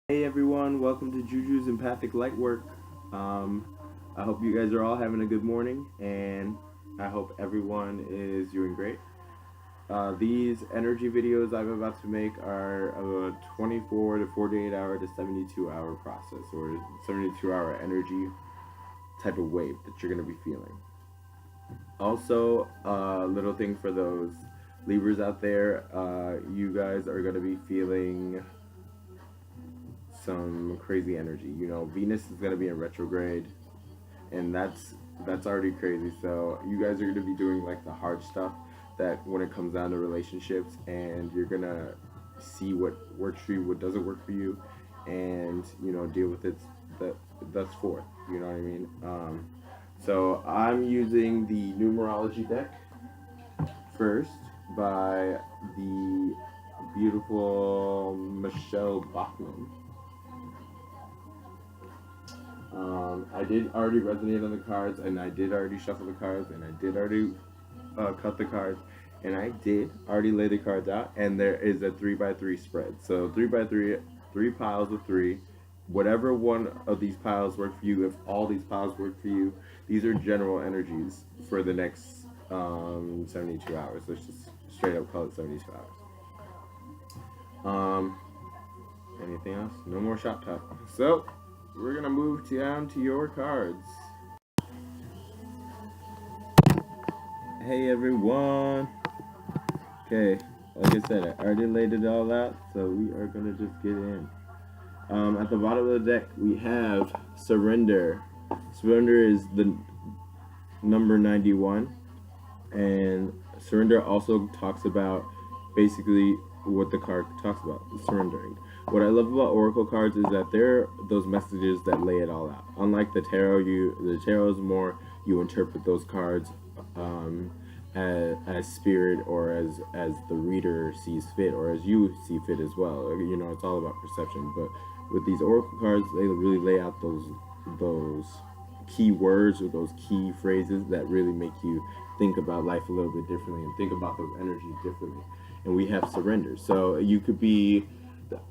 Hey everyone, welcome to Juju's Empathic Lightwork. I hope you guys are all having a good morning, and I hope everyone is doing great. These energy videos I'm about to make are a 24 to 48 hour to 72 hour process, or 72-hour energy type of wave that you're going to be feeling. Also, little thing for those Libras out there, you guys are going to be feeling some crazy energy. Venus is going to be in retrograde, and that's already crazy. So you guys are going to be doing like the hard stuff that when it comes down to relationships, and you're going to see what works for you, what doesn't work for you, and deal with it. That's forth. You know what I mean? So I'm using the numerology deck first by the beautiful Michelle Bachman. I did already resonate on the cards, and I did already shuffle the cards, and I did already cut the cards, and I did already lay the cards out, and there is a 3x3 spread. So 3x3, 3 piles of 3. Whatever one of these piles work for you, if all these piles work for you, these are general energies for the next 72 hours. Let's just straight up call it 72 hours. Anything else? No more shop talk. So we're gonna move down to your cards. Hey everyone. Okay, like I said, I already laid it all out, so we are gonna just get in. At the bottom of the deck, we have surrender. Surrender is the number 91, and surrender also talks about basically what the card talks about, surrendering. What I love about oracle cards is that they're those messages that lay it all out. Unlike the tarot, the tarot is more you interpret those cards as spirit, or as the reader sees fit, or as you see fit as well. It's all about perception. But with these oracle cards, they really lay out those key words or those key phrases that really make you think about life a little bit differently and think about those energies differently. And we have surrender. So you could be,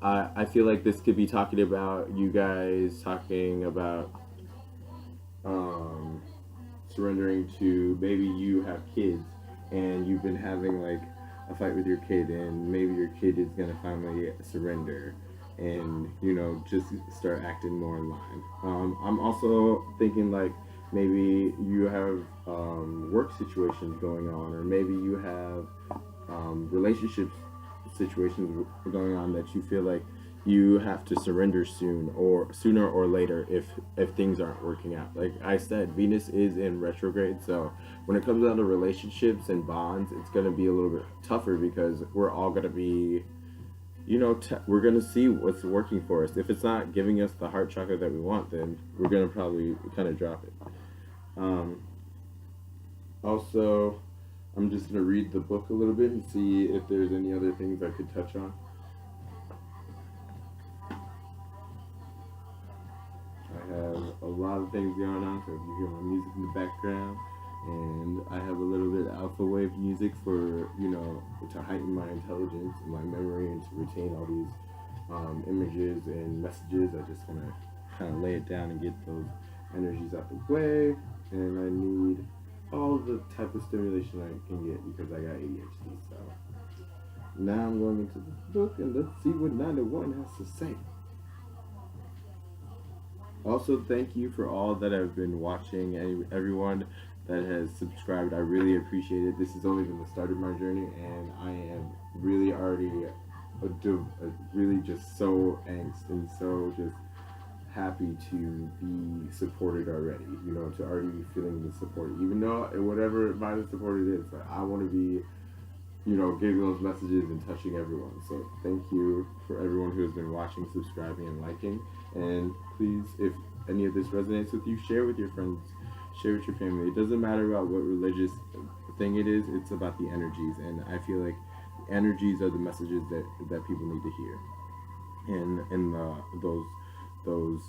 I feel like this could be talking about you guys talking about surrendering to, maybe you have kids and you've been having like a fight with your kid, and maybe your kid is gonna finally surrender and just start acting more in line. I'm also thinking like maybe you have work situations going on, or maybe you have relationships situations going on that you feel like you have to surrender sooner or later if things aren't working out. Like I said, Venus is in retrograde, so when it comes down to relationships and bonds, it's going to be a little bit tougher because we're all going to be we're going to see what's working for us. If it's not giving us the heart chakra that we want, then we're going to probably kind of drop it. Also, I'm just going to read the book a little bit and see if there's any other things I could touch on. I have a lot of things going on, so if you hear my music in the background, and I have a little bit of alpha wave music for, to heighten my intelligence and my memory and to retain all these images and messages. I just want to kind of lay it down and get those energies out the way, and I need all the type of stimulation I can get because I got ADHD. So now I'm going into this book, and let's see what 91 has to say. Also, thank you for all that have been watching, and everyone that has subscribed. I really appreciate it. This has only been the start of my journey, and I am really already really just so angst and so just happy to be supported already. To already be feeling the support, even though whatever amount of support it is, I want to be giving those messages and touching everyone. So thank you for everyone who has been watching, subscribing, and liking. And please, if any of this resonates with you, share with your friends, share with your family. It doesn't matter about what religious thing it is, it's about the energies. And I feel like energies are the messages that people need to hear. And those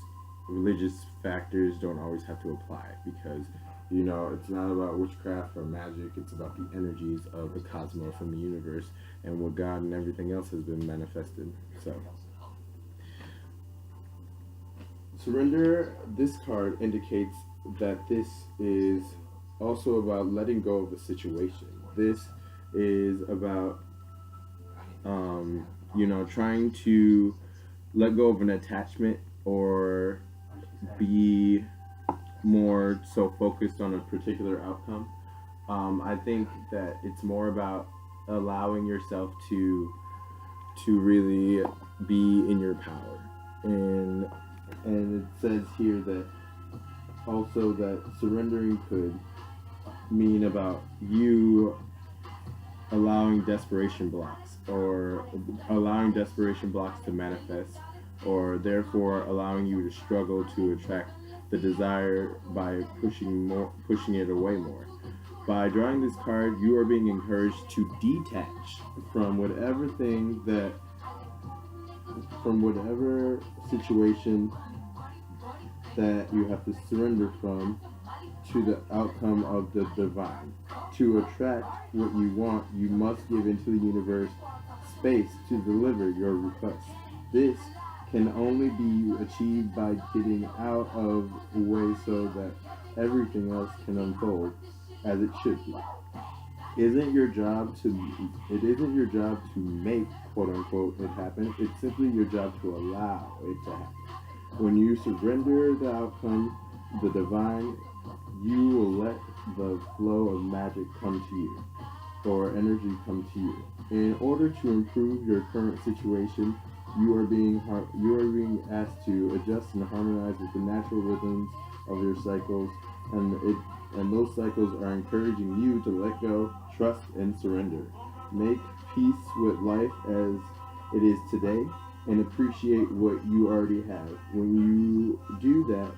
religious factors don't always have to apply, because it's not about witchcraft or magic. It's about the energies of the cosmos and the universe and what God and everything else has been manifested. So Surrender, this card indicates that this is also about letting go of a situation. This is about, trying to let go of an attachment or be more so focused on a particular outcome. I think that it's more about allowing yourself to really be in your power, and it says here that also that surrendering could mean about you allowing desperation blocks or allowing desperation blocks to manifest, or therefore allowing you to struggle to attract the desire by pushing it away more. By drawing this card, you are being encouraged to detach from whatever thing that from whatever situation that you have to surrender from to the outcome of the divine. To attract what you want, you must give into the universe space to deliver your request. This can only be achieved by getting out of the way so that everything else can unfold as it should be. It isn't your job to make quote unquote it happen. It's simply your job to allow it to happen. When you surrender the outcome, the divine, you will let the flow of magic come to you, or energy come to you. In order to improve your current situation, you are being asked to adjust and harmonize with the natural rhythms of your cycles, and those cycles are encouraging you to let go, trust, and surrender. Make peace with life as it is today, and appreciate what you already have. When you do that,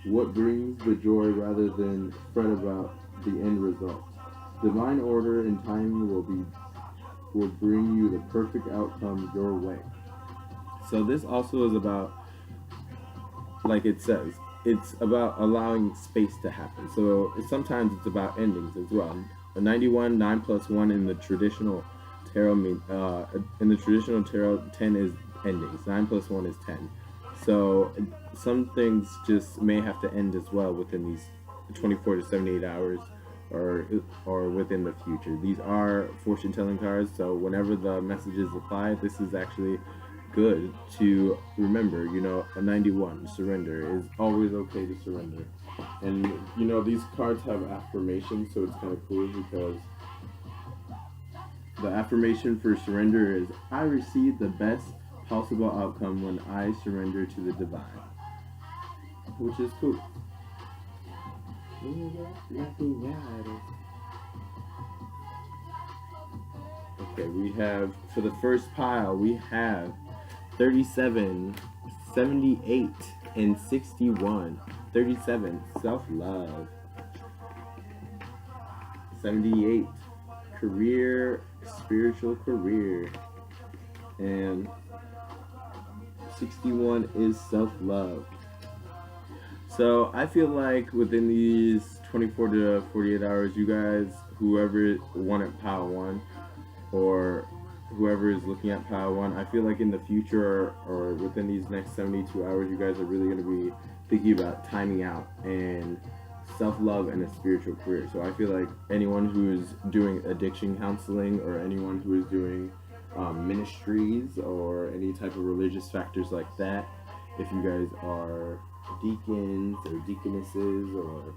what brings the joy rather than fret about the end result. Divine order and timing will bring you the perfect outcome your way. So this also is about, like it says, it's about allowing space to happen. So sometimes it's about endings as well. A 91, 9 plus 1 in the traditional tarot in the traditional tarot, 10 is endings. 9 plus 1 is 10. So some things just may have to end as well within these 24 to 78 hours, or within the future. These are fortune telling cards, so whenever the messages apply, this is actually good to remember. A 91, surrender, is always okay to surrender. And these cards have affirmations, so it's kind of cool because the affirmation for surrender is, I receive the best possible outcome when I surrender to the divine, which is cool. Okay, we have, for the first pile, we have 37, 78, and 61. 37, self-love. 78, career, spiritual career. And 61 is self-love. So I feel like within these 24 to 48 hours, you guys, whoever wanted pile 1, or whoever is looking at pile 1, I feel like in the future, or within these next 72 hours, you guys are really going to be thinking about timing out and self-love and a spiritual career. So I feel like anyone who is doing addiction counseling, or anyone who is doing ministries, or any type of religious factors like that, if you guys are deacons or deaconesses, or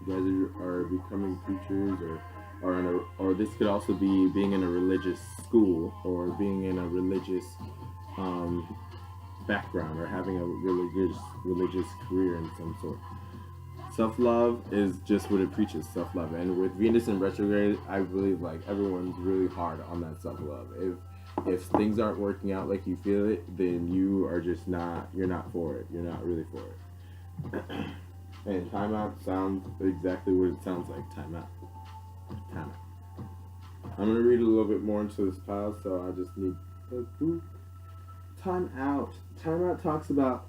you guys are becoming preachers, or this could also be being in a religious school, or being in a religious background, or having a religious career in some sort. Self-love is just what it preaches, self-love. And with Venus in retrograde, I believe like everyone's really hard on that self-love. If things aren't working out like you feel it, then you're not for it. You're not really for it. And timeout sounds exactly what it sounds like, timeout. I'm going to read a little bit more into this pile, so I just need timeout. Timeout talks about,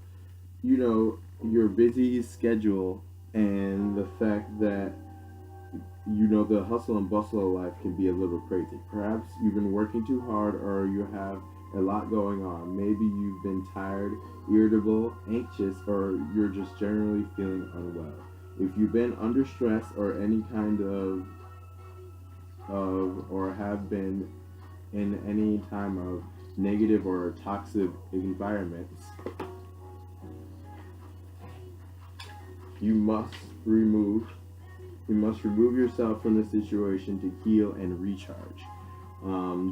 your busy schedule, and the fact that the hustle and bustle of life can be a little crazy. Perhaps you've been working too hard, or you have a lot going on. Maybe you've been tired, irritable, anxious, or you're just generally feeling unwell. If you've been under stress or any kind of or have been in any time of negative or toxic environments, you must remove yourself from the situation to heal and recharge.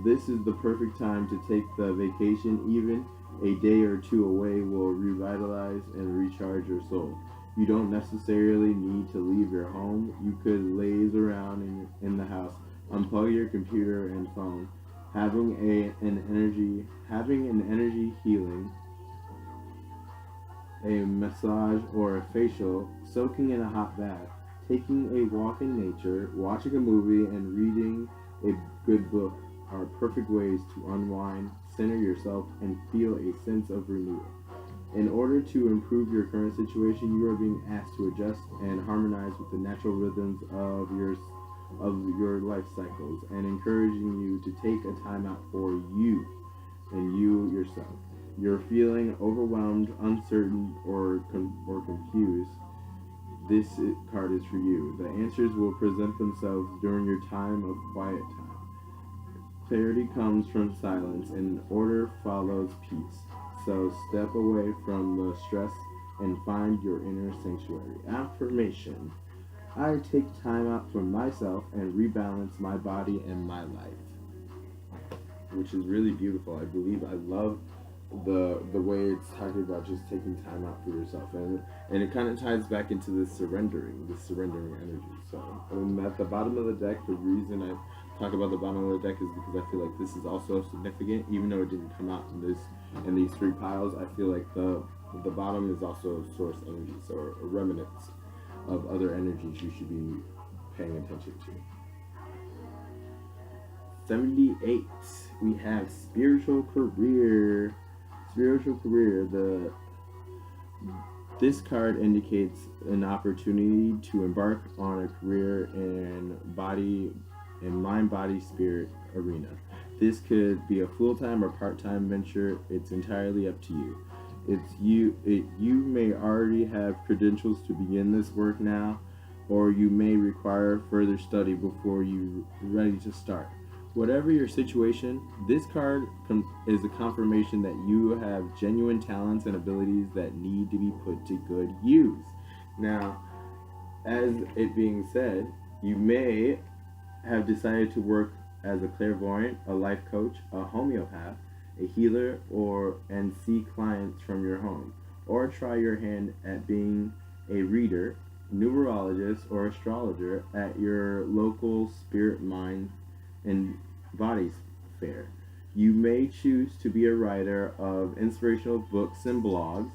This is the perfect time to take the vacation. Even a day or two away will revitalize and recharge your soul. You don't necessarily need to leave your home. You could laze around in the house, unplug your computer and phone, having an energy healing, a massage or a facial, soaking in a hot bath, taking a walk in nature, watching a movie, and reading a good book are perfect ways to unwind, center yourself, and feel a sense of renewal. In order to improve your current situation, you are being asked to adjust and harmonize with the natural rhythms of your life cycles, and encouraging you to take a time out for you and you yourself. You're feeling overwhelmed, uncertain, or confused. This card is for you. The answers will present themselves during your time of quiet time. Clarity comes from silence, and order follows peace. So step away from the stress and find your inner sanctuary. Affirmation: I take time out for myself and rebalance my body and my life. Which is really beautiful. I love the way it's talking about just taking time out for yourself, and it kind of ties back into this surrendering energy. So at the bottom of the deck, the reason I talk about the bottom of the deck is because I feel like this is also significant, even though it didn't come out in these three piles. I feel like the bottom is also source energies or remnants of other energies you should be paying attention to. 78, we have spiritual career. This card indicates an opportunity to embark on a career in mind, body, spirit arena. This could be a full-time or part-time venture. It's entirely up to you. You may already have credentials to begin this work now, or you may require further study before you're ready to start. Whatever your situation, this card is a confirmation that you have genuine talents and abilities that need to be put to good use. Now, as it being said, you may have decided to work as a clairvoyant, a life coach, a homeopath, a healer, and see clients from your home, or try your hand at being a reader, numerologist, or astrologer at your local spirit, mind, and body fair. You may choose to be a writer of inspirational books and blogs,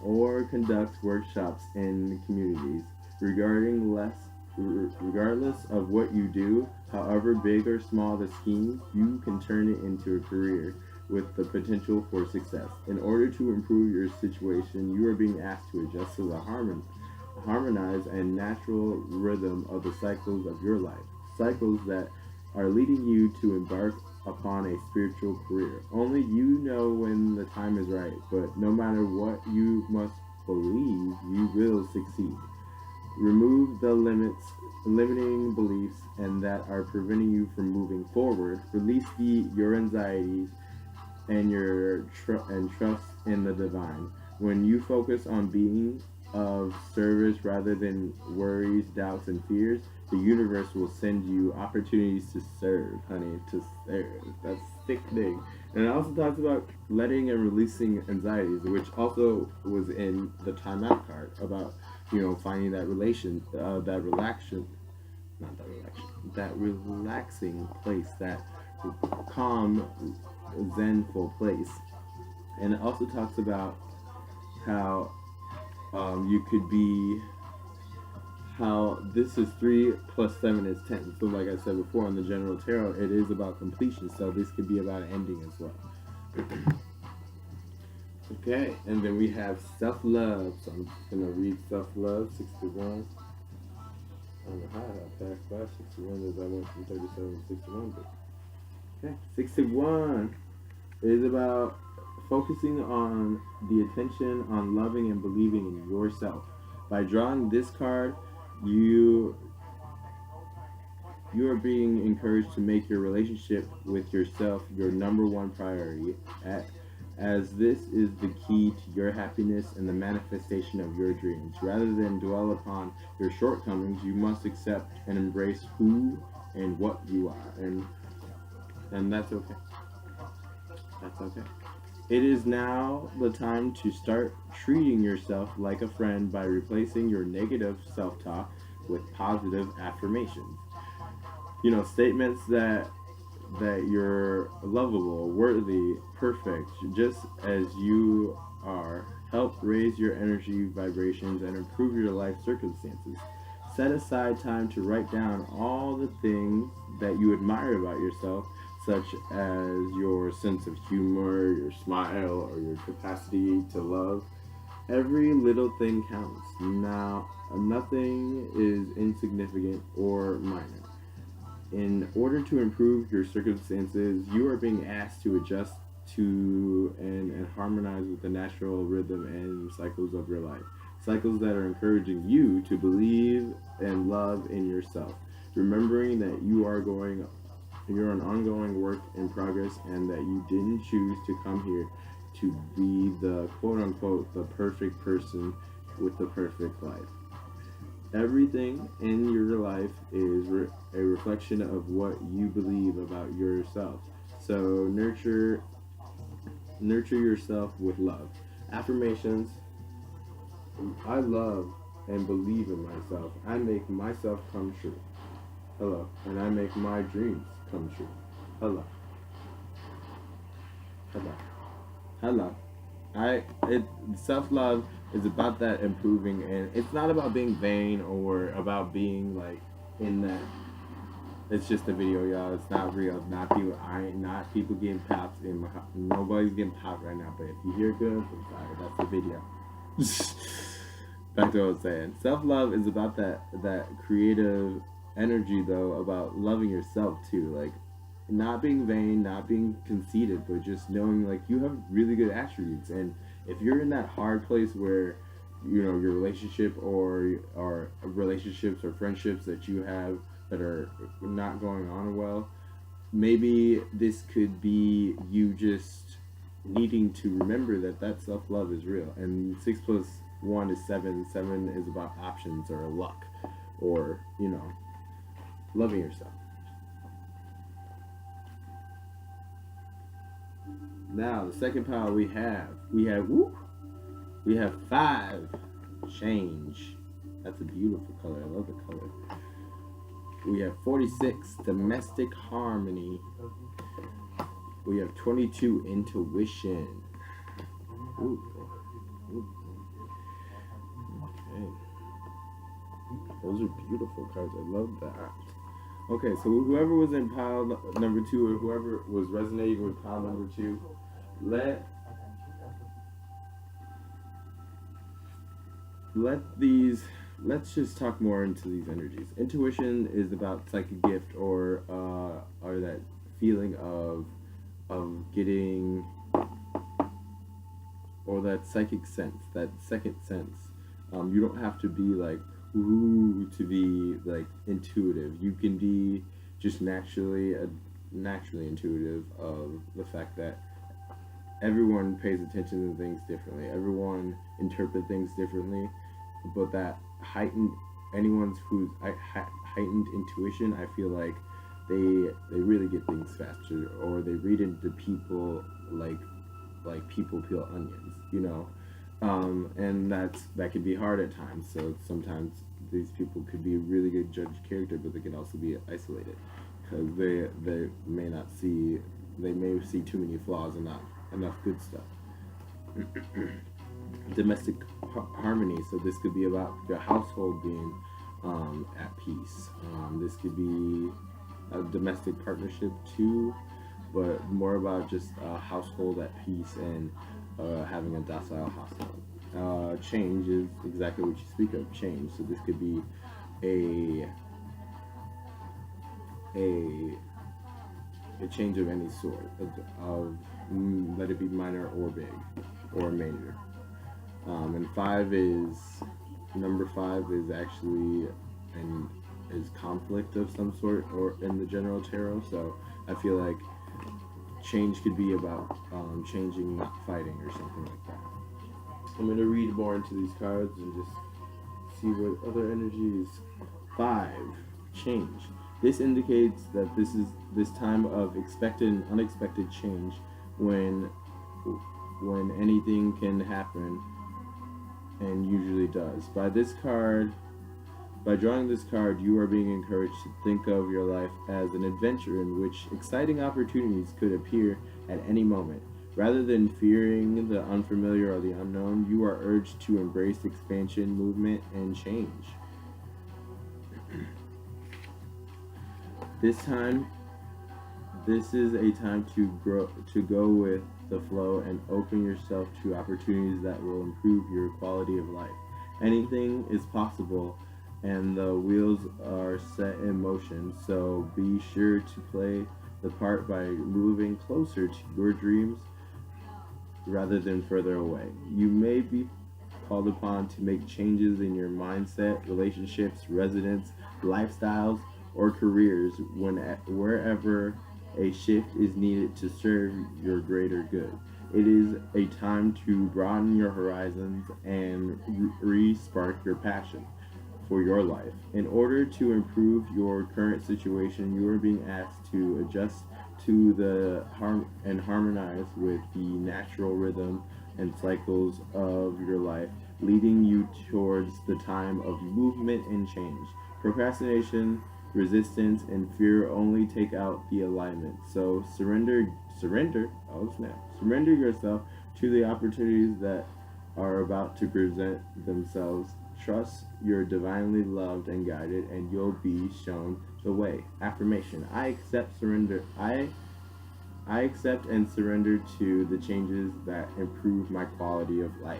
or conduct workshops in communities. Regardless of what you do, however big or small the scheme, you can turn it into a career with the potential for success. In order to improve your situation, you are being asked to adjust to the harmonize and natural rhythm of the cycles of your life. Cycles that are leading you to embark upon a spiritual career. Only you know when the time is right, but no matter what, you must believe you will succeed. Remove the limiting beliefs and that are preventing you from moving forward. Release your anxieties and trust in the divine. When you focus on being of service rather than worries, doubts, and fears, the universe will send you opportunities to serve, honey, to serve. That's thick thing. And it also talks about letting and releasing anxieties, which also was in the timeout card about, finding that relaxing place, that calm, zenful place. And it also talks about how you could be, how this is 3 plus 7 is 10. So like I said before, in the general tarot, it is about completion. So this could be about ending as well. Okay, and then we have self-love. So I'm just going to read self-love, 61. I don't know how I passed by 61 as I went from 37 to 61, but Okay. 61 is about focusing on the attention on loving and believing in yourself. By drawing this card, you you are being encouraged to make your relationship with yourself your number one priority, at, as this is the key to your happiness and the manifestation of your dreams. Rather than dwell upon your shortcomings, you must accept and embrace who and what you are, and that's okay. That's okay. It is now the time to start treating yourself like a friend by replacing your negative self-talk with positive affirmations. Statements that you're lovable, worthy, perfect, just as you are, help raise your energy vibrations and improve your life circumstances. Set aside time to write down all the things that you admire about yourself, such as your sense of humor, your smile, or your capacity to love. Every little thing counts. Now, nothing is insignificant or minor. In order to improve your circumstances, you are being asked to adjust to and harmonize with the natural rhythm and cycles of your life. Cycles that are encouraging you to believe and love in yourself. Remembering that you're an ongoing work in progress and that you didn't choose to come here to be the quote unquote the perfect person with the perfect life. Everything in your life is a reflection of what you believe about yourself. So nurture yourself with love. Affirmations: I love and believe in myself. I make myself come true. Hello. And I make my dreams come true. Hello. Hello. Hello. Self-love is about that improving, and it's not about being vain or about being like in that. It's just a video, y'all. It's not real. Not people. Not people getting popped in my. Nobody's getting popped right now. But if you hear guns, I'm sorry. That's the video. Back to what I was saying. Self-love is about that creative energy, though, about loving yourself too. Like, not being vain, not being conceited, but just knowing like you have really good attributes. And if you're in that hard place where your relationship or relationships or friendships that you have that are not going on well, maybe this could be you just needing to remember that self-love is real. And 6 plus 1 is 7. 7 is about options or luck, or loving yourself. Now the second pile we have 5, change. That's a beautiful color. I love the color. We have 46, domestic harmony. We have 22, intuition. Ooh. Okay. Those are beautiful cards. I love that. Okay, so whoever was in pile number 2, or whoever was resonating with pile number 2, let's just talk more into these energies. Intuition is about psychic gift, or that feeling of getting, or that psychic sense, that second sense. You don't have to be like ooh to be like intuitive. You can be just naturally intuitive of the fact that everyone pays attention to things differently. Everyone interprets things differently, but that heightened intuition, I feel like they really get things faster, or they read into people like people peel onions, and that can be hard at times. So sometimes these people could be a really good judge of character, but they can also be isolated because they may see too many flaws and not enough good stuff. Domestic harmony. So this could be about your household being at peace. This could be a domestic partnership too, but more about just a household at peace and having a docile household. Change is exactly what you speak of. Change. So this could be a a change of any sort, let it be minor or big or major. And number five is actually an is conflict of some sort or in the general tarot. So I feel like change could be about changing, not fighting, or something like that. I'm gonna read more into these cards and just see what other energies. Five, change. This indicates that this time of expected and unexpected change, when anything can happen, and usually does. By drawing this card, you are being encouraged to think of your life as an adventure in which exciting opportunities could appear at any moment. Rather than fearing the unfamiliar or the unknown, you are urged to embrace expansion, movement, and change. This is a time to go with the flow and open yourself to opportunities that will improve your quality of life. Anything is possible, and the wheels are set in motion, so be sure to play the part by moving closer to your dreams rather than further away. You may be called upon to make changes in your mindset, relationships, residence, lifestyles, or careers wherever a shift is needed to serve your greater good. It is a time to broaden your horizons and re-spark your passion for your life. In order to improve your current situation, you are being asked to adjust to and harmonize with the natural rhythm and cycles of your life, leading you towards the time of movement and change. Procrastination, resistance, and fear only take out the alignment. So surrender yourself to the opportunities that are about to present themselves. Trust you're divinely loved and guided, and you'll be shown the way. Affirmation: I accept and surrender to the changes that improve my quality of life.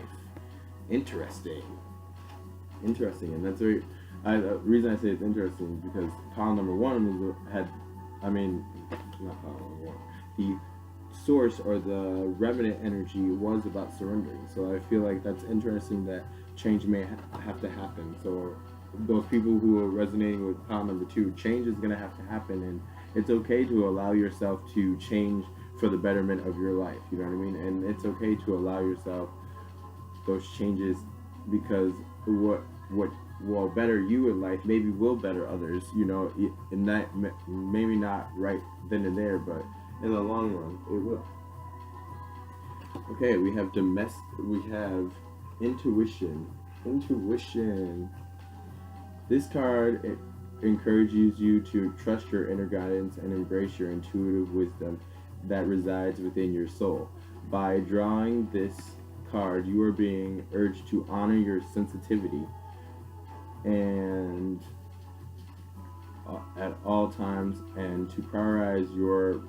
Interesting, and that's very. The reason I say it's interesting is because pile number one not pile number one. The source or the remnant energy was about surrendering. So I feel like that's interesting that change may have to happen. So those people who are resonating with pile number two, change is going to have to happen, and it's okay to allow yourself to change for the betterment of your life. You know what I mean? And it's okay to allow yourself those changes, because what will better you in life maybe will better others, and that maybe not right then and there, but in the long run it will. Okay, we have intuition. This card encourages you to trust your inner guidance and embrace your intuitive wisdom that resides within your soul. By drawing this card, you are being urged to honor your sensitivity and at all times, and to prioritize your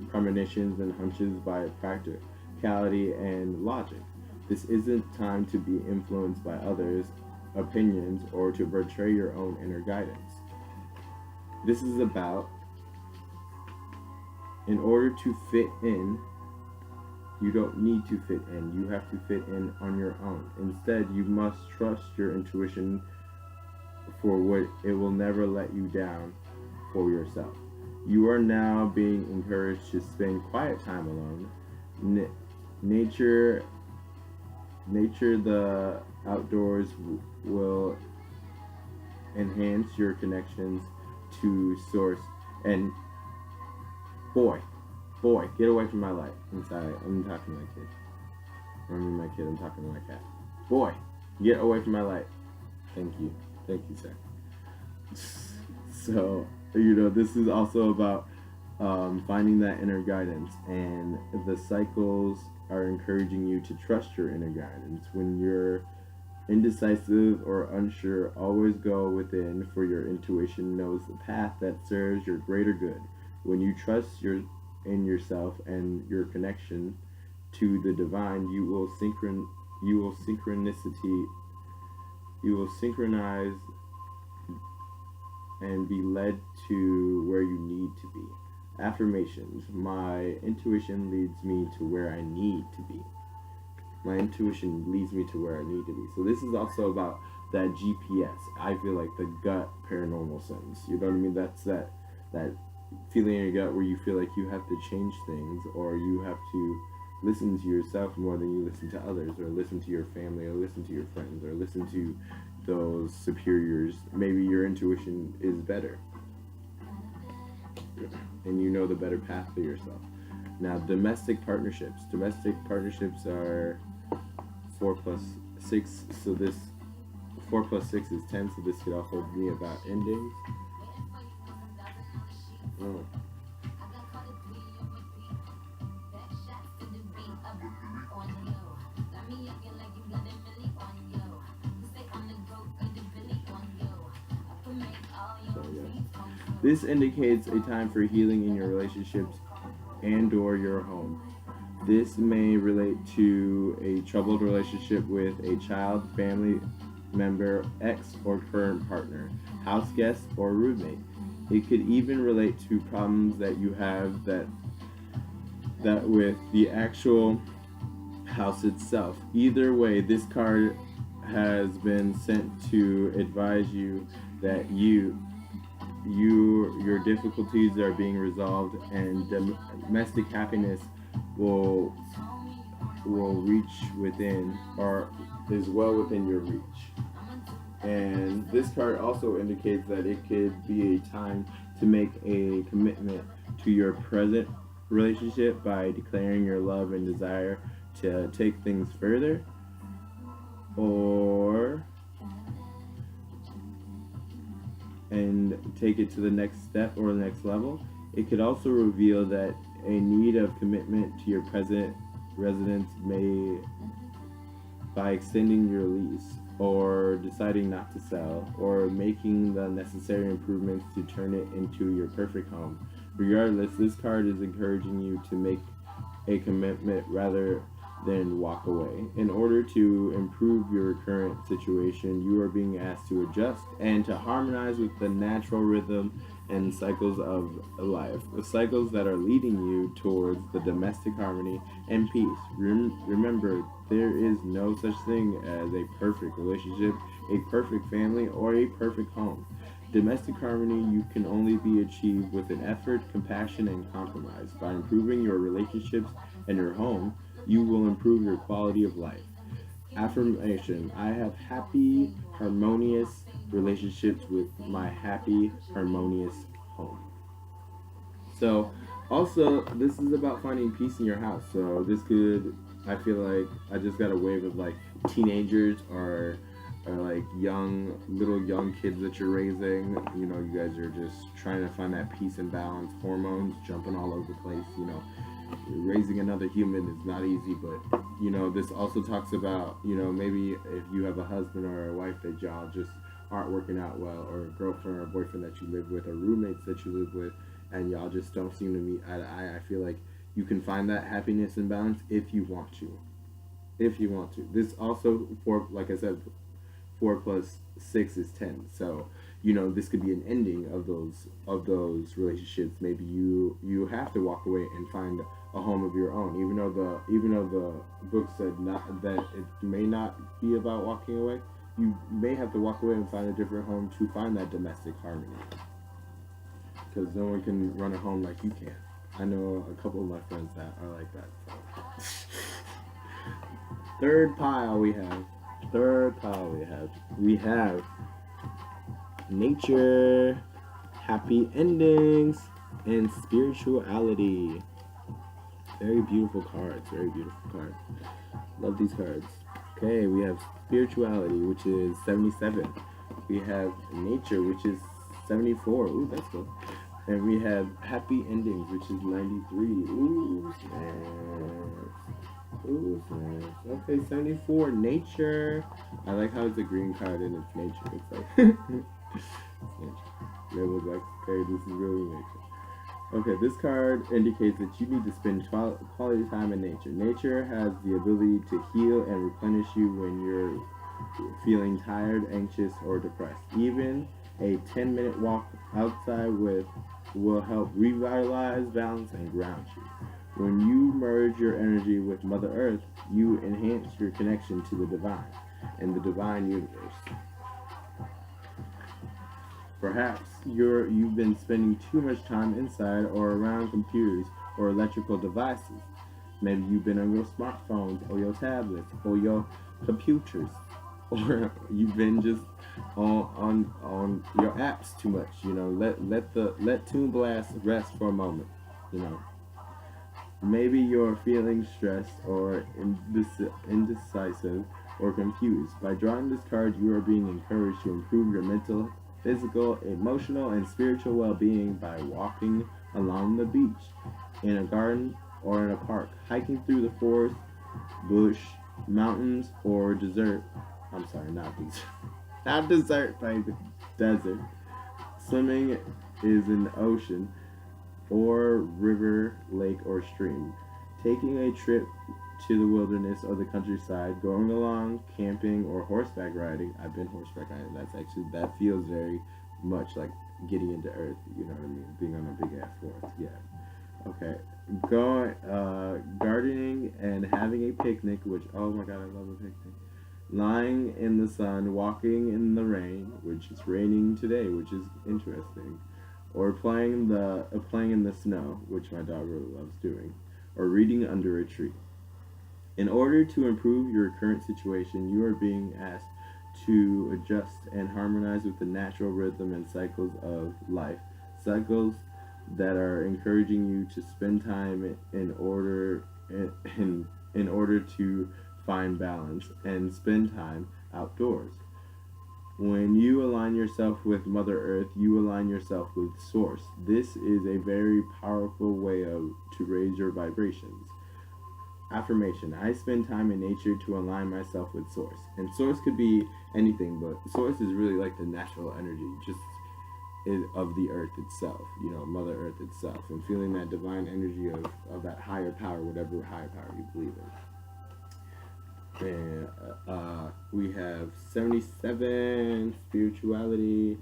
premonitions and hunches by practicality and logic. This isn't time to be influenced by others' opinions or to betray your own inner guidance. This is about, in order to fit in, you don't need to fit in. You have to fit in on your own. Instead, you must trust your intuition for what it will never let you down for yourself. You are now being encouraged to spend quiet time alone. Nature, the outdoors will enhance your connections to source. And boy, get away from my light. I'm sorry, I'm talking to my kid. I'm talking to my cat. Boy, get away from my light. Thank you, sir. So, this is also about finding that inner guidance, and the cycles are encouraging you to trust your inner guidance. When you're indecisive or unsure, always go within, for your intuition knows the path that serves your greater good. When you trust in yourself and your connection to the divine, you will synchronize and be led to where you need to be. Affirmations. My intuition leads me to where I need to be. My intuition leads me to where I need to be. So this is also about that GPS. I feel like the gut paranormal sense. You know what I mean? That's that feeling in your gut where you feel like you have to change things, or you have to listen to yourself more than you listen to others, or listen to your family, or listen to your friends, or listen to those superiors. Maybe your intuition is better and you know the better path for yourself. Now, domestic partnerships. Domestic partnerships are 4 plus 6, so this 4 plus 6 is 10, so this could also be about endings. Oh. So, yeah. This indicates a time for healing in your relationships and or your home. This may relate to a troubled relationship with a child, family member, ex or current partner, house guest, or roommate. It could even relate to problems that you have that with the actual house itself. Either way, this card has been sent to advise you that your difficulties are being resolved, and domestic happiness will reach within, or is well within your reach. And this card also indicates that it could be a time to make a commitment to your present relationship by declaring your love and desire to take things further, or and take it to the next step or the next level. It could also reveal that a need of commitment to your present residence may by extending your lease, or deciding not to sell, or making the necessary improvements to turn it into your perfect home. Regardless, this card is encouraging you to make a commitment rather than walk away. In order to improve your current situation, you are being asked to adjust and to harmonize with the natural rhythm and cycles of life, the cycles that are leading you towards the domestic harmony and peace. Remember, there is no such thing as a perfect relationship, a perfect family, or a perfect home. Domestic harmony you can only be achieved with an effort, compassion, and compromise. By improving your relationships and your home, you will improve your quality of life. Affirmation. I have happy, harmonious relationships with my happy, harmonious home. So, also, this is about finding peace in your house. So, this could, I feel like, I just got a wave of like teenagers or like little young kids that you're raising. You know, you guys are just trying to find that peace and balance, hormones jumping all over the place. You know, raising another human is not easy, but you know, this also talks about, you know, maybe if you have a husband or a wife that y'all just aren't working out well, or a girlfriend or a boyfriend that you live with, or roommates that you live with, and y'all just don't seem to meet eye to eye. I feel like you can find that happiness and balance if you want to. If you want to. This also, like I said, 4 plus 6 is 10. So, you know, this could be an ending of those relationships. Maybe you have to walk away and find a home of your own, even though the book said not that it may not be about walking away. You may have to walk away and find a different home to find that domestic harmony, because no one can run a home like you can. I know a couple of my friends that are like that. So. Third pile we have nature, happy endings, and spirituality. Very beautiful cards. Love these cards. Okay, we have spirituality, which is 77. We have nature, which is 74. Ooh, that's good. And we have happy endings, which is 93. Ooh, snaps. Ooh, snaps. Okay, 74. Nature. I like how it's a green card and it's nature. It's like it's nature. It was like, okay, this is really nature. Okay, this card indicates that you need to spend quality time in nature. Nature has the ability to heal and replenish you when you're feeling tired, anxious, or depressed. Even a 10-minute walk outside with will help revitalize, balance, and ground you. When you merge your energy with Mother Earth, you enhance your connection to the divine and the divine universe. Perhaps you've been spending too much time inside or around computers or electrical devices. Maybe you've been on your smartphones or your tablets or your computers, or you've been just on your apps too much. Let Toon Blast rest for a moment. You know, maybe you're feeling stressed or indecisive or confused. By drawing this card, you are being encouraged to improve your mental, physical, emotional, and spiritual well-being by walking along the beach, in a garden, or in a park, hiking through the forest, bush, mountains, or desert. I'm sorry, not desert. Not desert, baby. Desert. Swimming is in the ocean, or river, lake, or stream. Taking a trip to the wilderness or the countryside, going along, camping, or horseback riding. I've been horseback riding. That feels very much like getting into earth. You know what I mean? Being on a big ass horse. Yeah. Okay. Going, gardening and having a picnic, which, oh my god, I love a picnic. Lying in the sun, walking in the rain, which is raining today, which is interesting. Or playing in the snow, which my dog really loves doing. Or reading under a tree. In order to improve your current situation, you are being asked to adjust and harmonize with the natural rhythm and cycles of life. Cycles that are encouraging you to spend time in order to find balance and spend time outdoors. When you align yourself with Mother Earth, you align yourself with Source. This is a very powerful way to raise your vibrations. Affirmation: I spend time in nature to align myself with Source. And Source could be anything, but Source is really like the natural energy, just of the earth itself, Mother Earth itself, and feeling that divine energy of that higher power, whatever higher power you believe in. And we have 77, spirituality.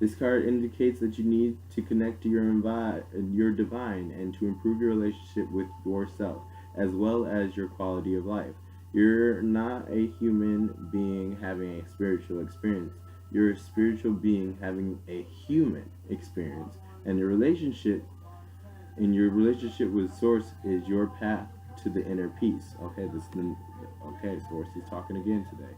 This card indicates that you need to connect to your divine and to improve your relationship with yourself, as well as your quality of life. You're not a human being having a spiritual experience. You're a spiritual being having a human experience, and your relationship with Source is your path to the inner peace. Okay, Source is talking again today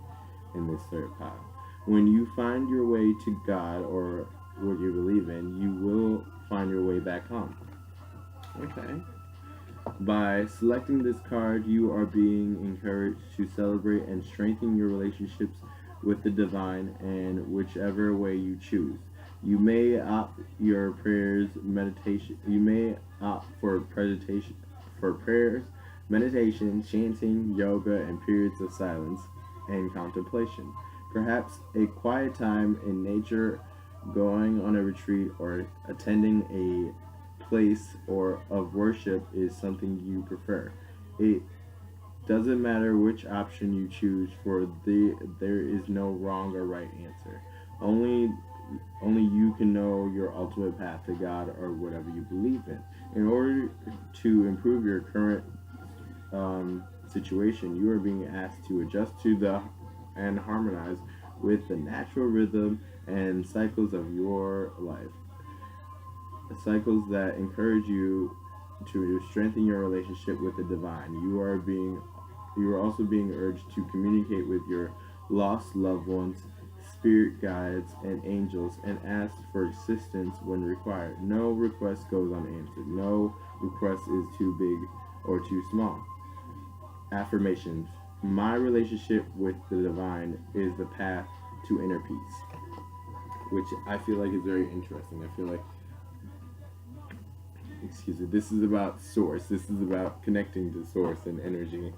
in this third pile. When you find your way to God or what you believe in, you will find your way back home. Okay. By selecting this card, you are being encouraged to celebrate and strengthen your relationships with the divine in whichever way you choose. You may opt your prayers, meditation. You may opt for prayers, meditation, chanting, yoga, and periods of silence and contemplation. Perhaps a quiet time in nature, going on a retreat, or attending a place or of worship is something you prefer. It doesn't matter which option you choose, for there is no wrong or right answer. Only you can know your ultimate path to God or whatever you believe in. In order to improve your current situation, you are being asked to adjust and harmonize with the natural rhythm and cycles of your life. Cycles that encourage you to strengthen your relationship with the divine. You are also being urged to communicate with your lost loved ones, spirit guides, and angels, and ask for assistance when required. No request goes unanswered. No request is too big or too small. Affirmations: my relationship with the divine is the path to inner peace, which I feel like is very interesting. I feel like, this is about Source. This is about connecting to Source and energy.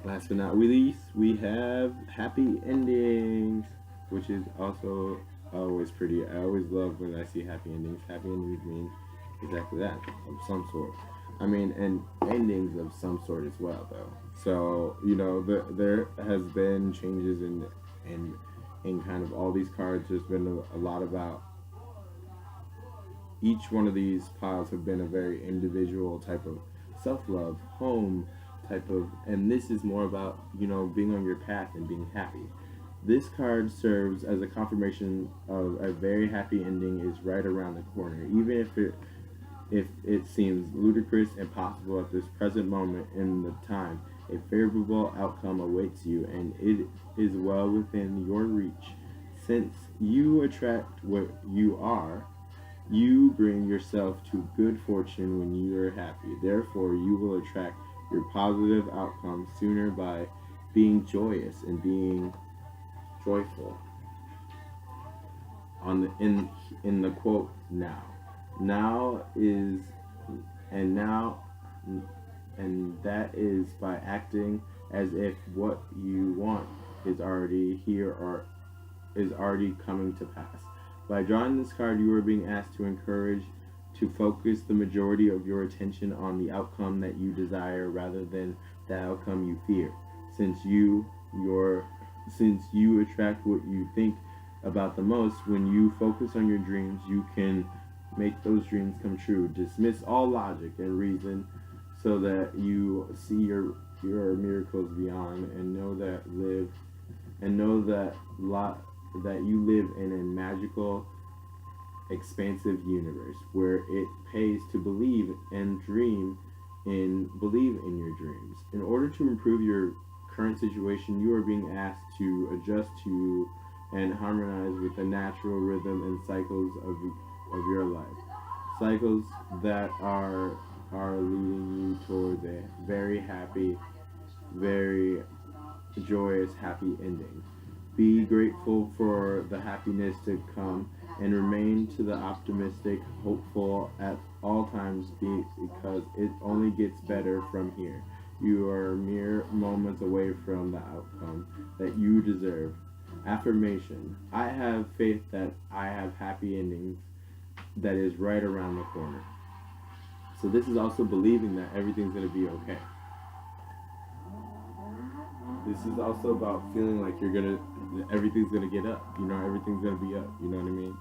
Last but not least, we have happy endings, which is also always pretty. I always love when I see happy endings. Happy endings mean exactly that, of some sort. I mean, and endings of some sort as well, though. So, there has been changes in in kind of all these cards. There's been a lot about each one of these piles have been a very individual type of self-love, home type of, and this is more about, being on your path and being happy. This card serves as a confirmation of a very happy ending is right around the corner, even if it seems ludicrous, impossible at this present moment in the time. A favorable outcome awaits you, and it is well within your reach. Since you attract what you are, you bring yourself to good fortune when you are happy. Therefore, you will attract your positive outcome sooner by being joyous and being joyful. In the quote now, now is and now and that is by acting as if what you want is already here or is already coming to pass. By drawing this card, you are being asked to focus the majority of your attention on the outcome that you desire rather than the outcome you fear. Since you attract what you think about the most, when you focus on your dreams, you can make those dreams come true. Dismiss all logic and reason so that you see your miracles beyond and know that you live in a magical, expansive universe where it pays to believe in your dreams. In order to improve your current situation, you are being asked to adjust to and harmonize with the natural rhythm and cycles of your life. Cycles that are leading you towards a very happy, very joyous, happy ending. Be grateful for the happiness to come and remain to the optimistic, hopeful at all times because it only gets better from here. You are mere moments away from the outcome that you deserve. Affirmation. I have faith that I have happy endings that is right around the corner. So this is also believing that everything's going to be okay. This is also about feeling like everything's gonna get up. Everything's gonna be up. You know what I mean?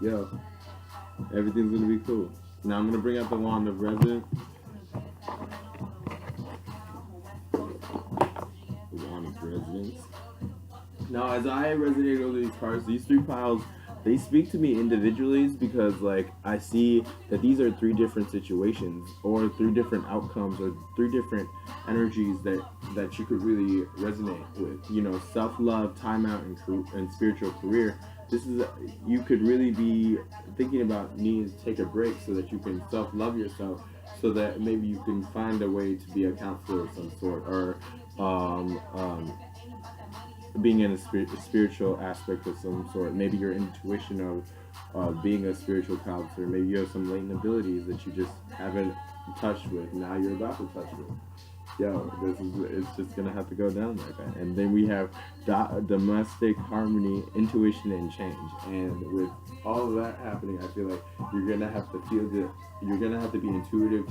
Yo, everything's gonna be cool. Now I'm gonna bring out the wand of resonance. The wand of resonance. Now, as I resonate over these cards, these three piles, they speak to me individually because, I see that these are three different situations or three different outcomes or three different energies that you could really resonate with. Self-love, time-out, and spiritual career. You could really be thinking about needing to take a break so that you can self-love yourself, so that maybe you can find a way to be a counselor of some sort, or being in a spiritual aspect of some sort. Maybe your intuition of being a spiritual counselor. Maybe you have some latent abilities that you just haven't touched with. Now you're about to touch with. It's just gonna have to go down like that. And then we have domestic harmony, intuition, and change. And with all of that happening, I feel like you're gonna have to be intuitive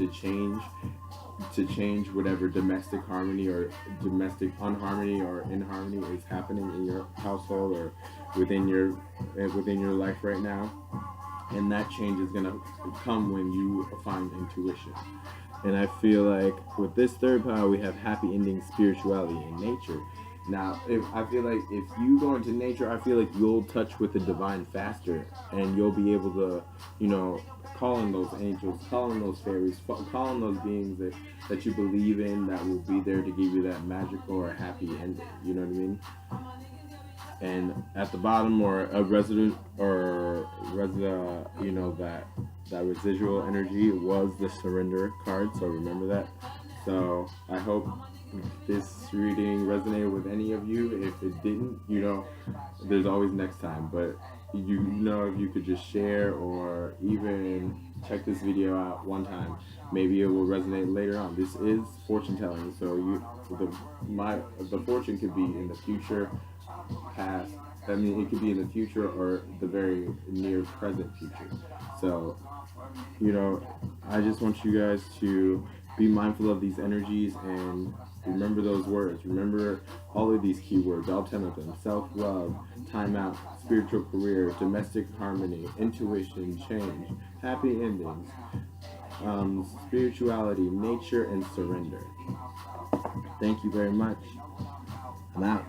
to change whatever domestic harmony or domestic unharmony or inharmony is happening in your household or within your life right now. And that change is gonna come when you find intuition. And I feel like with this third pile, we have happy ending, spirituality, and nature. Now, if you go into nature, I feel like you'll touch with the divine faster, and you'll be able to, call in those angels, call in those fairies, call in those beings that you believe in that will be there to give you that magical or happy ending. You know what I mean? And at the bottom, or a that residual energy was the surrender card. So remember that. So I hope this reading resonated with any of you. If it didn't, there's always next time. But if you could just share or even check this video out one time, maybe it will resonate later on. This is fortune telling, so the fortune could be in the future, past. I mean, it could be in the future or the very near present future. So, I just want you guys to be mindful of these energies and remember those words. Remember all of these keywords, all 10 of them: self love, time out, spiritual career, domestic harmony, intuition, change, happy endings, spirituality, nature, and surrender. Thank you very much. I'm out.